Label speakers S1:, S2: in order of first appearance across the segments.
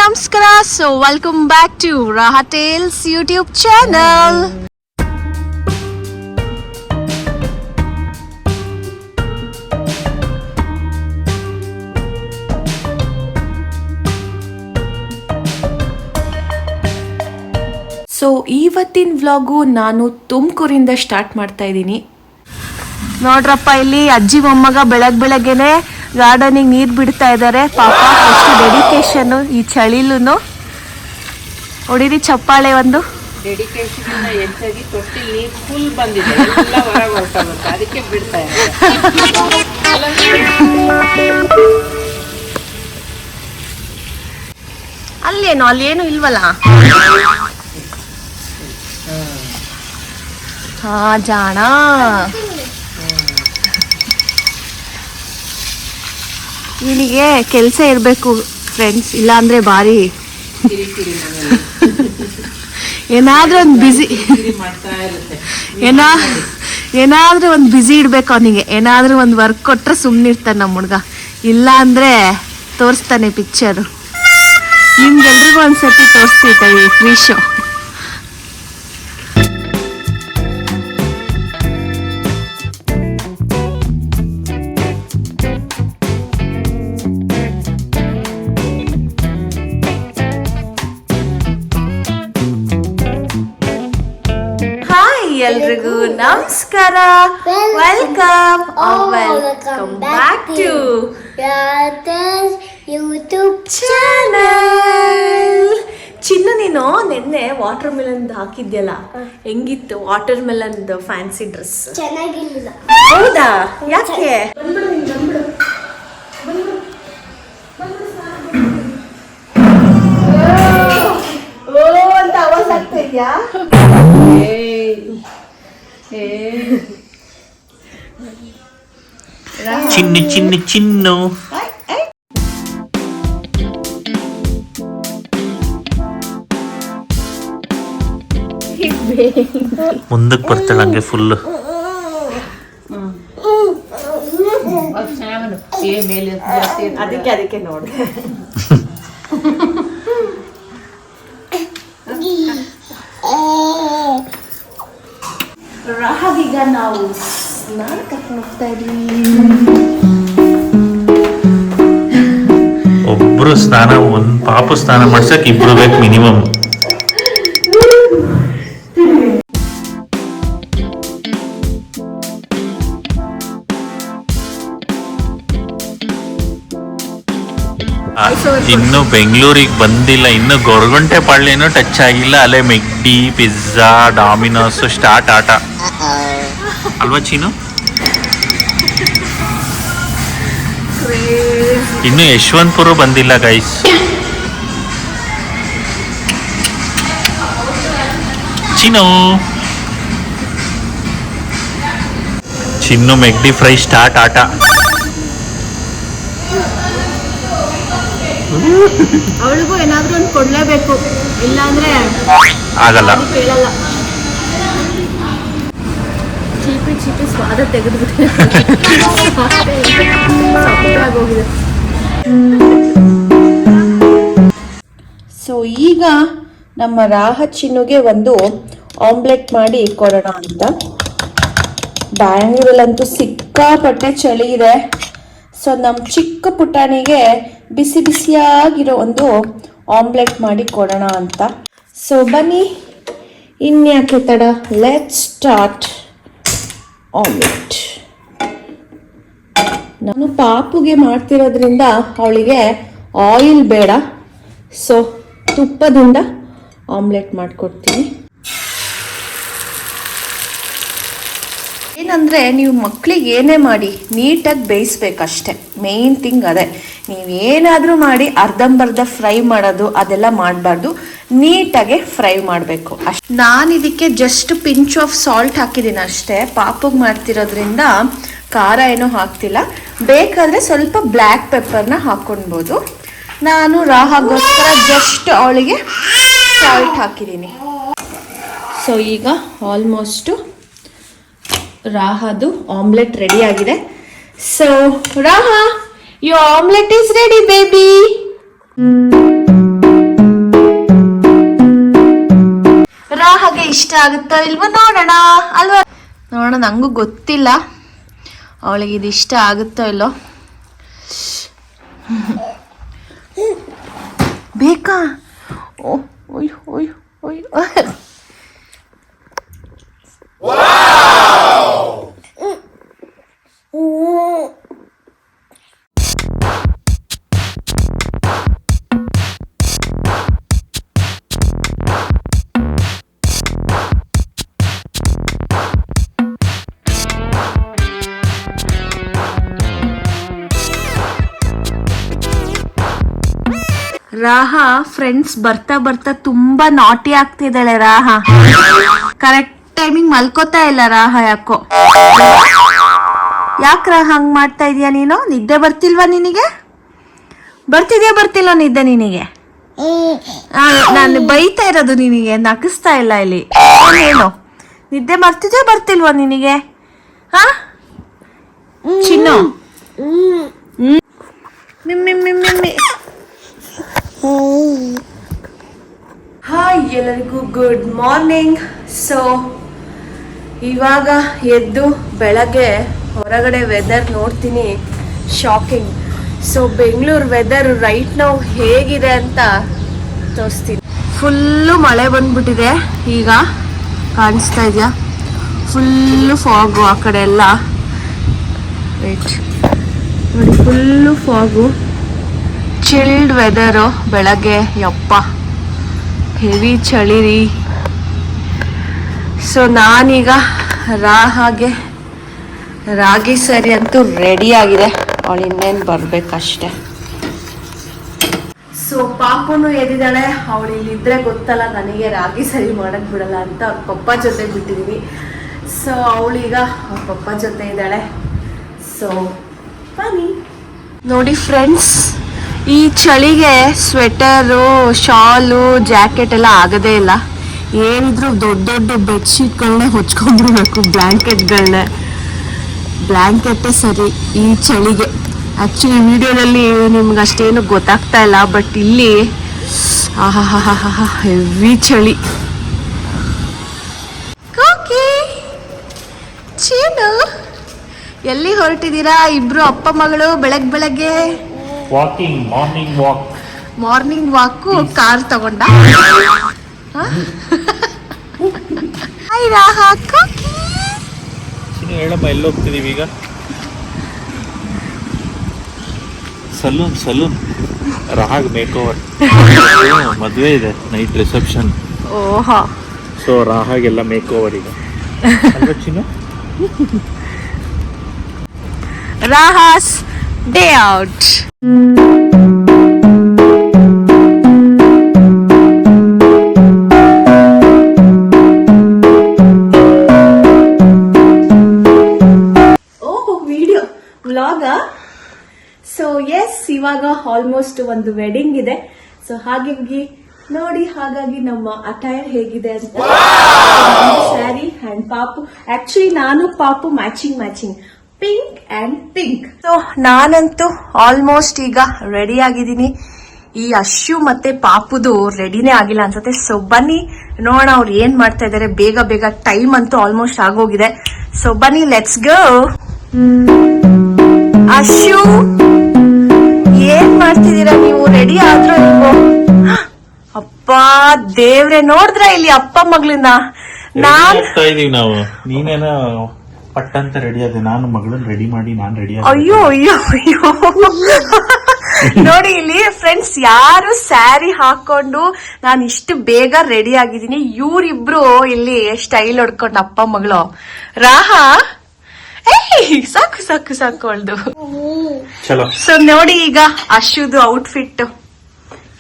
S1: ನಮಸ್ಕಾರ. So welcome back to Raha tales YouTube channel. So ಇವತ್ತಿನ vlog ನಾನು ತುಮಕೂರಿಂದ ಸ್ಟಾರ್ಟ್ ಮಾಡ್ತಾ ಇದ್ದೀನಿ. ನೋಡ್ರಪ್ಪ, ಇಲ್ಲಿ ಅಜ್ಜಿ ಮೊಮ್ಮಗ ಬೆಳಗ್ಗೆನೆ ಗಾರ್ಡನಿಗೆ ನೀರು ಬಿಡ್ತಾ ಇದ್ದಾರೆ. ಪಾಪ ಎಷ್ಟು ಡೆಡಿಕೇಶನ್ ಈ ಚಳಿಲೂ. ಹೊಡಿರಿ ಚಪ್ಪಾಳೆ ಒಂದು.
S2: ಡೆಡಿಕೇಶನ್ ಹೆಚ್ಚಾಗಿ ತೊಟ್ಟಿಲ್ ನೀರು ಫುಲ್ ಬಂದಿದೆ, ಎಲ್ಲ ಹೊರಗೆ ಹೊರಟೋಗುತ್ತೆ, ಅದಕ್ಕೆ ಬಿಡ್ತಾ ಇದ್ದಾರೆ.
S1: ಅಲ್ಲೇನು ಇಲ್ವಲ್ಲ. ಹಾ ಜಾಣ. ಇವನಿಗೆ ಕೆಲಸ ಇರಬೇಕು ಫ್ರೆಂಡ್ಸ್, ಇಲ್ಲಾಂದ್ರೆ ಭಾರಿ ಏನಾದ್ರೂ ಒಂದು ಬಿಸಿ ಏನಾದ್ರೂ ಒಂದು ಬಿಸಿ ಇಡ್ಬೇಕು ಅವನಿಗೆ. ಏನಾದ್ರೂ ಒಂದು ವರ್ಕ್ ಕೊಟ್ರೆ ಸುಮ್ಮನೆ ಇರ್ತಾನೆ ನಮ್ಮ ಹುಡುಗ, ಇಲ್ಲ ಅಂದ್ರೆ ತೋರಿಸ್ತಾನೆ ಪಿಕ್ಚರು. ನಿಮ್ಗೆಲ್ರಿಗೂ ಒಂದ್ಸತಿ ತೋರಿಸ್ತಿರ್ತೀವಿ ಫ್ರೀ ಶೋ. ಎಲ್ರಿಗೂ ನಮಸ್ಕಾರ, welcome back to YouTube channel. ಚಿನ್ನ, ನೀನು ನಿನ್ನೆ ವಾಟರ್ ಮೆಲನ್ ಹಾಕಿದ್ಯಲ್ಲ, ಹೆಂಗಿತ್ತು ವಾಟರ್ ಮೆಲನ್ ಫ್ಯಾನ್ಸಿ ಡ್ರೆಸ್?
S3: ಚೆನ್ನಾಗಿಲ್ಲ.
S1: ಹೌದಾ? ಯಾಕೆ? ಅಂತ ಆವಾಜ್ ಆಗ್ತಾ ಇದೆಯಾ?
S4: ಚಿನ್ನು ಚಿನ್ನು ಚಿನ್ನು. ಮುಂದಕ್ಕೆ ಬರ್ತಾಳೆ ಹಂಗೆ ಫುಲ್.
S1: ಅದಕ್ಕೆ ನೋಡಿದೆ. ರಾಹೀಗ ನಾವು ಸ್ನಾನ ಕರ್ಕೊಂಡು ಹೋಗ್ತಾ ಇದೀವಿ.
S4: ಒಬ್ರು ಸ್ನಾನ, ಒಂದ್ ಪಾಪು ಸ್ನಾನ ಮಾಡ್ಸಕ್ ಇಬ್ರು ಬೇಕು ಮಿನಿಮಮ್. ಇನ್ನು ಬೆಂಗಳೂರಿಗೆ ಬಂದಿಲ್ಲ, ಇನ್ನು ಗೊರಗುಂಟೆ ಪಾಳ್ಯನೂ ಟಚ್ ಆಗಿಲ್ಲ. ಅಲ್ಲೇ ಮೆಗ್ಡಿ, ಪಿಜ್ಜಾ, ಡಾಮಿನೋಸ್ ಸ್ಟಾರ್ಟ್ ಆಟ ಅಲ್ವಾ ಚೀನು? ಇನ್ನು ಯಶವಂತಪುರ ಬಂದಿಲ್ಲ ಗೈಸ್. ಚಿನ್ನು ಚಿನ್ನು ಮೆಗ್ಡಿ ಫ್ರೈ ಸ್ಟಾರ್ಟ್ ಆಟ.
S1: ಅವಳಿಗೂ ಏನಾದ್ರೂ ಒಂದು ಕೊಡ್ಲೇಬೇಕು, ಇಲ್ಲಾಂದ್ರೆ
S4: ಆಗಲ್ಲ.
S1: ಕೇಳಲ್ಲ. ಚೀಪಿ ಸ್ವಾದ ತೆಗೆದ್ಬಿಟ್ಟೆ ಆಗೋಗಿದೆ. ಸೊ ಈಗ ನಮ್ಮ ರಾಹ ಚಿನ್ನುಗೆ ಒಂದು ಆಮ್ಲೆಟ್ ಮಾಡಿ ಕೊಡೋಣ ಅಂತ. ಬ್ಯಾಂಗ್ಳೂರಲ್ಲಂತೂ ಸಿಕ್ಕಾಪಟ್ಟೆ ಚಳಿ ಇದೆ. ಸೊ ನಮ್ಮ ಚಿಕ್ಕ ಪುಟಾಣಿಗೆ ಬಿಸಿ ಬಿಸಿಯಾಗಿರೋ ಒಂದು ಆಮ್ಲೆಟ್ ಮಾಡಿ ಕೊಡೋಣ ಅಂತ. ಸೊ ಬನ್ನಿ, ಇನ್ಯಾಕೆ ತಡ, ಲೆಟ್ಸ್ ಸ್ಟಾರ್ಟ್ ಆಮ್ಲೆಟ್. ನಾನು ಪಾಪುಗೆ ಮಾಡ್ತಿರೋದ್ರಿಂದ ಅವಳಿಗೆ ಆಯಿಲ್ ಬೇಡ, ಸೊ ತುಪ್ಪದಿಂದ ಆಮ್ಲೆಟ್ ಮಾಡಿಕೊಡ್ತೀನಿ. ಏನಂದರೆ ನೀವು ಮಕ್ಕಳಿಗೆ ಏನೇ ಮಾಡಿ ನೀಟಾಗಿ ಬೇಯಿಸ್ಬೇಕಷ್ಟೆ, ಮೇಯ್ನ್ ಥಿಂಗ್ ಅದೇ. ನೀವೇನಾದರೂ ಮಾಡಿ ಅರ್ಧಂಬರ್ಧ ಫ್ರೈ ಮಾಡೋದು ಅದೆಲ್ಲ ಮಾಡಬಾರ್ದು, ನೀಟಾಗೆ ಫ್ರೈ ಮಾಡಬೇಕು ಅಷ್ಟೆ. ನಾನು ಇದಕ್ಕೆ ಜಸ್ಟ್ ಪಿಂಚ್ ಆಫ್ ಸಾಲ್ಟ್ ಹಾಕಿದ್ದೀನಿ ಅಷ್ಟೇ. ಪಾಪುಗೆ ಮಾಡ್ತಿರೋದ್ರಿಂದ ಖಾರ ಏನೂ ಹಾಕ್ತಿಲ್ಲ. ಬೇಕಾದರೆ ಸ್ವಲ್ಪ ಬ್ಲ್ಯಾಕ್ ಪೆಪ್ಪರ್ನ ಹಾಕ್ಕೊಳ್ಬೋದು. ನಾನು ರಾಹಾಗೋಸ್ಕರ ಜಸ್ಟ್ ಅವಳಿಗೆ ಸಾಲ್ಟ್ ಹಾಕಿದ್ದೀನಿ. ಸೊ ಈಗ ಆಲ್ಮೋಸ್ಟು ರಾಹಾದು ಆಮ್ಲೆಟ್ ರೆಡಿ ಆಗಿದೆ. So Raha, your omelette is ready, baby. ರಾಹಾಗೆ ಇಷ್ಟ ಆಗುತ್ತೋ ಇಲ್ವೋ ನೋಡೋಣ ಅಲ್ವಾ. ನೋಡೋಣ, ನಂಗೂ ಗೊತ್ತಿಲ್ಲ ಅವಳಿಗೆ ಇದು ಇಷ್ಟ ಆಗುತ್ತೋ ಇಲ್ಲೋ. ಬೇಕಾ? ಓ ಓಯ್ ಓಯ್ ಓಯ್. ರಾಹಾ ಫ್ರೆಂಡ್ಸ್ ಬರ್ತಾ ಬರ್ತಾ ತುಂಬಾ ನಾಟಿ ಆಗ್ತಿದ್ದಾಳೆ. ರಾಹಾ ಕರೆಕ್ಟ್ ಟೈಮಿಂಗ್ ಮಲ್ಕೋತಾ ಇಲ್ಲ. ರಾಹಾ ಯಾಕೋ ಹಂಗ್ ಮಾಡ್ತಾ ಇದೀಯ ನೀನು? ನಿದ್ದೆ ಬರ್ತಿಲ್ವಾ ನಿನಗೆ? ಬರ್ತಿಲ್ವ ನಿದ್ದೆ ನಿನಗೆ? ನಾನು ಬೈತಾ ಇರೋದು ನಿನಗೆ, ನಗಿಸ್ತಾ ಇಲ್ಲ ಇಲ್ಲಿ. ಏನು ನಿದ್ದೆ ಬರ್ತಿಲ್ವಾ ನಿನಗೆ? ಹಾ ಚಿನ್ನು, ಮಿಮ್ಮಿ. ಹಾಯ್ ಎಲ್ಲರಿಗೂ ಗುಡ್ ಮಾರ್ನಿಂಗ್. ಸೊ ಇವಾಗ ಎದ್ದು ಬೆಳಗ್ಗೆ ಹೊರಗಡೆ ವೆದರ್ ನೋಡ್ತೀನಿ, shocking. So Bengaluru weather right ನಾವು ಹೇಗಿದೆ ಅಂತ ತೋರಿಸ್ತೀನಿ. ಫುಲ್ಲು ಮಳೆ ಬಂದ್ಬಿಟ್ಟಿದೆ, ಈಗ ಕಾಣಿಸ್ತಾ ಇದೆಯಾ? ಫುಲ್ಲು ಫಾಗು ಆ ಕಡೆ ಎಲ್ಲ. ವೇಟ್ ನೋಡಿ, ಫುಲ್ಲು ಫಾಗು, ಚಿಲ್ಡ್ ವೆದರು. ಬೆಳಗ್ಗೆ ಯಪ್ಪ ಹೆವಿ ಚಳಿ ರೀ. ಸೊ ನಾನೀಗ ರಾಹಾಗೆ ರಾಗಿ ಸರಿ ಅಂತೂ ರೆಡಿ ಆಗಿದೆ, ಅವಳು ಇನ್ನೇನು ಬರ್ಬೇಕಷ್ಟೆ. ಸೊ ಪಾಪುನು ಎದ್ದಿದ್ದಾಳೆ. ಅವಳು ಇಲ್ಲಿದ್ರೆ ಗೊತ್ತಲ್ಲ ನನಗೆ ರಾಗಿ ಸರಿ ಮಾಡಕ್ ಬಿಡಲ್ಲ ಅಂತ ಅವ್ರ ಪಪ್ಪ ಜೊತೆ ಬಿಟ್ಟಿದೀನಿ. ಸೊ ಅವಳೀಗ ಅವ್ರ ಪಪ್ಪ ಜೊತೆ ಇದ್ದಾಳೆ. ಸೊ ಬನ್ನಿ ನೋಡಿ ಫ್ರೆಂಡ್ಸ್, ಈ ಚಳಿಗೆ ಸ್ವೆಟರು, ಶಾಲು, ಜಾಕೆಟ್ ಎಲ್ಲ ಆಗದೇ ಇಲ್ಲ. ಏನಿದ್ರು ದೊಡ್ಡ ದೊಡ್ಡ ಬೆಡ್ಶೀಟ್ಗಳನ್ನೇ ಹೊಚ್ಕೊಂಡ್ಬಿಡ್ಬೇಕು, ಬ್ಲ್ಯಾಂಕೆಟ್ಟೇ ಸರಿ ಈ ಚಳಿಗೆ. ಆ್ಯಕ್ಚುಲಿ ವಿಡಿಯೋದಲ್ಲಿ ನಿಮ್ಗೆ ಅಷ್ಟೇನು ಗೊತ್ತಾಗ್ತಾ ಇಲ್ಲ, ಬಟ್ ಇಲ್ಲಿ ಹೆವಿ ಚಳಿ. ಕೋಕಿ, ಚೀನು, ಎಲ್ಲಿ ಹೊರಟಿದ್ದೀರಾ ಇಬ್ರು ಅಪ್ಪ ಮಗಳು ಬೆಳಗ್ಗೆ?
S4: Walking,
S1: morning walk. ಕಾರ್ ತಗೊಂಡ. ಹಾಯ್ ರಾಹಾ,
S4: ಹೇಳಮ್ಮ, ಎಲ್ಲಿ ಹೋಗ್ತಿದೀವಿ ಈಗ? ಸಲೂನ್ ರಾಹಾಗ್ ಮೇಕ್ ಓವರ್. ಮದುವೆ ಇದೆ, ನೈಟ್ ರಿಸೆಪ್ಷನ್.
S1: ಓಹೋ.
S4: ಸೊ ರಾಹಾಗೆಲ್ಲ ಮೇಕ್ ಓವರ್ ಈಗ.
S1: Raha's day out. So yes, ಇವಾಗ ಆಲ್ಮೋಸ್ಟ್ ಒಂದು ವೆಡ್ಡಿಂಗ್ ಇದೆ. ಸೊ ಹಾಗಾಗಿ ನೋಡಿ, ಹಾಗಾಗಿ ನಮ್ಮ ಅಟೈರ್ ಹೇಗಿದೆ ಅಂತ. ಸ್ಯಾರಿ ಅಂಡ್ ಪಾಪು, ಆಕ್ಚುಲಿ ನಾನು ಪಾಪು matching pink and pink. So ನಾನಂತೂ ಆಲ್ಮೋಸ್ಟ್ ಈಗ ರೆಡಿ ಆಗಿದ್ದೀನಿ. ಈ ಅಶ್ಯು ಮತ್ತೆ ಪಾಪುದು ರೆಡಿನೇ ಆಗಿಲ್ಲ ಅನ್ಸುತ್ತೆ. ಸೊ ಬನ್ನಿ ನೋಡೋಣ ಅವ್ರು ಏನ್ ಮಾಡ್ತಾ ಇದಾರೆ. ಬೇಗ ಟೈಮ್ ಅಂತೂ ಆಲ್ಮೋಸ್ಟ್ ಆಗೋಗಿದೆ. ಸೊ ಬನ್ನಿ, ಲೆಟ್ಸ್ ಗೋ. ಅಶ್ಯು, ಏನ್ ಮಾಡ್ತಿದ್ದೀರಾ ನೀವು? ರೆಡಿ ಆದ್ರೂ ನೀವು? ಅಪ್ಪ ದೇವ್ರೆ, ನೋಡಿದ್ರ ಇಲ್ಲಿ ಅಪ್ಪ ಮಗಳಿಂದ
S4: ನಾವು. ನೀನೇನ ಪಟ್ಟಂತ ರೆಡಿ ಆದೆ, ನಾನು ಮಗಳನ್ನ ರೆಡಿ ಮಾಡಿ ನಾನು ರೆಡಿ.
S1: ಅಯ್ಯೋ ನೋಡಿ ಇಲ್ಲಿ ಫ್ರೆಂಡ್ಸ್, ಯಾರು ಸ್ಯಾರಿ ಹಾಕೊಂಡು ನಾನು ಇಷ್ಟು ಬೇಗ ರೆಡಿ ಆಗಿದ್ದೀನಿ. ಇವ್ರಿಬ್ರು ಇಲ್ಲಿ ಸ್ಟೈಲ್ ಹೊಡ್ಕೊಂಡು ಅಪ್ಪ ಮಗಳು. ರಾಹಾ, ಸಾಕು ಅಳ್ದು. ಸೊ ನೋಡಿ, ಈಗ ಅಶ್ಯುದು ಔಟ್ಫಿಟ್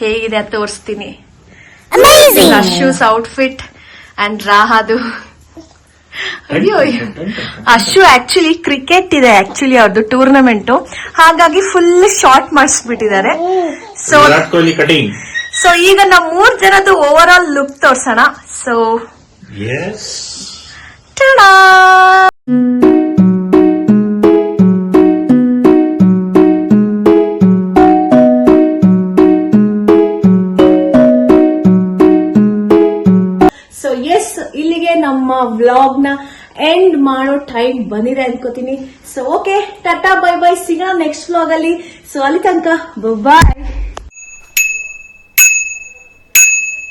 S1: ಹೇಗಿದೆ ಅಂತ ತೋರಿಸ್ತೀನಿ. ಅಶ್ಯೂಸ್ ಔಟ್ಫಿಟ್ ಅಂಡ್ ರಾಹಾದು. ಅಯ್ಯೋ, ಅಶ್ಯು ಆಕ್ಚುಲಿ ಕ್ರಿಕೆಟ್ ಇದೆ, ಆಕ್ಚುಲಿ ಅವ್ರದ್ದು ಟೂರ್ನಮೆಂಟ್, ಹಾಗಾಗಿ ಫುಲ್ ಶಾರ್ಟ್ ಮಾಡಿಸ್ಬಿಟ್ಟಿದ್ದಾರೆ. ಸೊ ಈಗ ನಾವು 3 ಜನದ್ದು ಓವರ್ ಆಲ್ ಲುಕ್ ತೋರ್ಸೋಣ. ಸೊ ನಮ್ಮ ವ್ಲಾಗ್ ನ ಎಂಡ್ ಮಾಡೋ ಟೈಮ್ ಬಂದಿದೆ ಅನ್ಕೋತೀನಿ. So okay, tata bye bye, ಸಿಗೋಣ ನೆಕ್ಸ್ಟ್ ವ್ಲಾಗ್ ಅಲ್ಲಿ. ಸೊ ಅಲ್ಲಿ ತನಕ ಬಾಯ್.